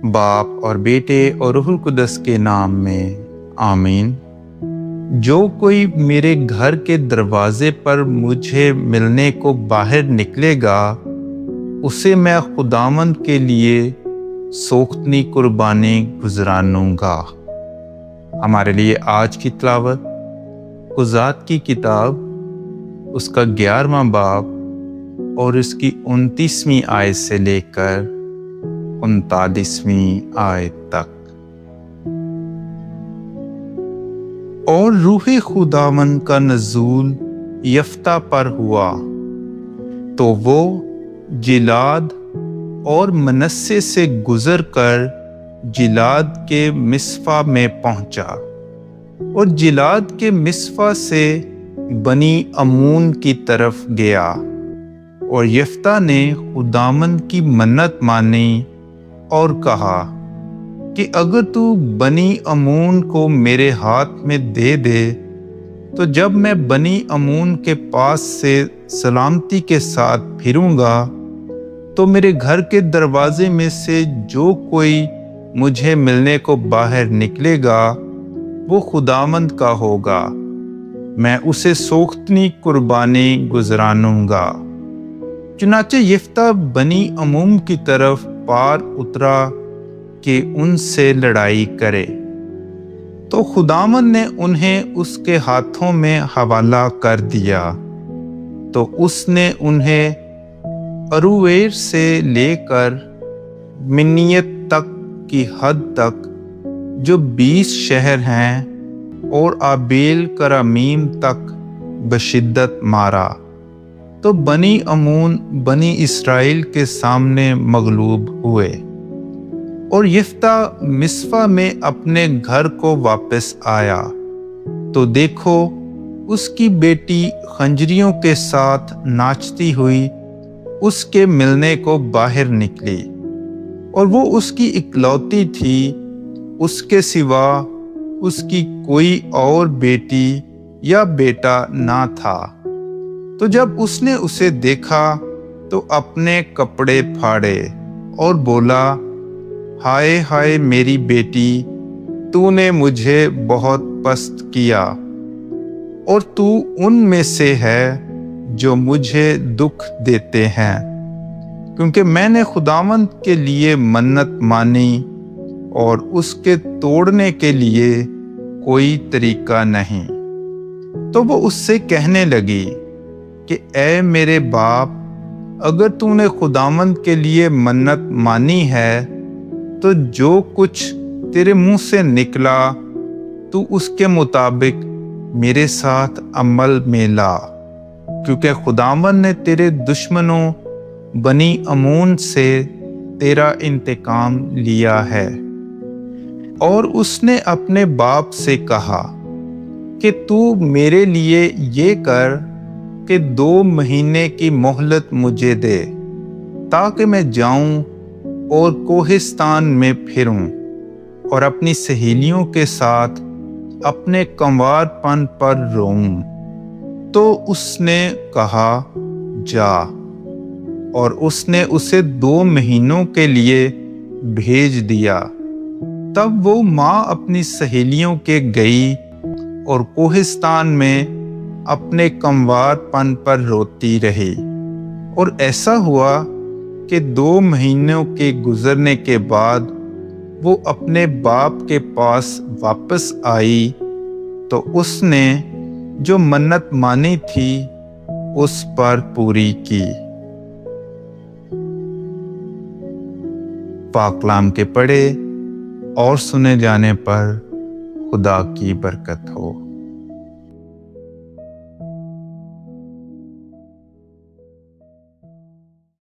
बाप और बेटे और रूह कुदस के नाम में आमीन। जो कोई मेरे घर के दरवाजे पर मुझे मिलने को बाहर निकलेगा, उसे मैं खुदावंद के लिए सोख्तनी कुर्बानी गुजरानूंगा। हमारे लिए आज की तिलावत कुज़ात की किताब उसका 11वां बाब और इसकी 29वीं आयत से लेकर 39वीं आयत तक। और रूह खुदावंद का नज़ूल यफ्ता पर हुआ, तो वो जिलाद और मनस्से से गुजर कर जिलाद के मिस्फा में पहुंचा और जिलाद के मिस्फा से बनी अमून की तरफ गया। और यफ्ता ने खुदावंद की मन्नत मानी और कहा कि अगर तू बनी अमून को मेरे हाथ में दे दे, तो जब मैं बनी अमून के पास से सलामती के साथ फिरूंगा, तो मेरे घर के दरवाजे में से जो कोई मुझे मिलने को बाहर निकलेगा, वो खुदावंद का होगा। मैं उसे सोख्तनी कुर्बानी गुजरानूंगा। चुनाचे यफ्ता बनी अमून की तरफ पार उतरा कि उनसे लड़ाई करे, तो खुदावंद ने उन्हें उसके हाथों में हवाला कर दिया। तो उसने उन्हें अरूएर से लेकर मिन्नियत तक की हद तक, जो 20 शहर हैं, और आबेल करामीम तक बशिद्दत मारा। तो बनी अमून बनी इस्राएल के सामने मगलूब हुए। और यफ्ता मिस्फा में अपने घर को वापस आया, तो देखो उसकी बेटी खंजरियों के साथ नाचती हुई उसके मिलने को बाहर निकली, और वो उसकी इकलौती थी, उसके सिवा उसकी कोई और बेटी या बेटा ना था। तो जब उसने उसे देखा तो अपने कपड़े फाड़े और बोला, हाय हाय मेरी बेटी, तूने मुझे बहुत पस्त किया, और तू उनमें से है जो मुझे दुख देते हैं, क्योंकि मैंने खुदावंद के लिए मन्नत मानी और उसके तोड़ने के लिए कोई तरीका नहीं। तो वो उससे कहने लगी कि ऐ मेरे बाप, अगर तूने खुदावंद के लिए मन्नत मानी है, तो जो कुछ तेरे मुंह से निकला तू उसके मुताबिक मेरे साथ अमल में ला, क्योंकि खुदावंद ने तेरे दुश्मनों बनी अमून से तेरा इंतकाम लिया है। और उसने अपने बाप से कहा कि तू मेरे लिए ये कर कि 2 महीने की मोहलत मुझे दे, ताकि मैं जाऊं और कोहिस्तान में फिरूं और अपनी सहेलियों के साथ अपने कंवारपन पर रोऊं। तो उसने कहा, जा। और उसने उसे 2 महीनों के लिए भेज दिया। तब वो माँ अपनी सहेलियों के गई और कोहिस्तान में अपने कंवारपन पर रोती रही। और ऐसा हुआ कि 2 महीनों के गुजरने के बाद वो अपने बाप के पास वापस आई, तो उसने जो मन्नत मानी थी उस पर पूरी की। पाक कलाम के पढ़े और सुने जाने पर खुदा की बरकत हो।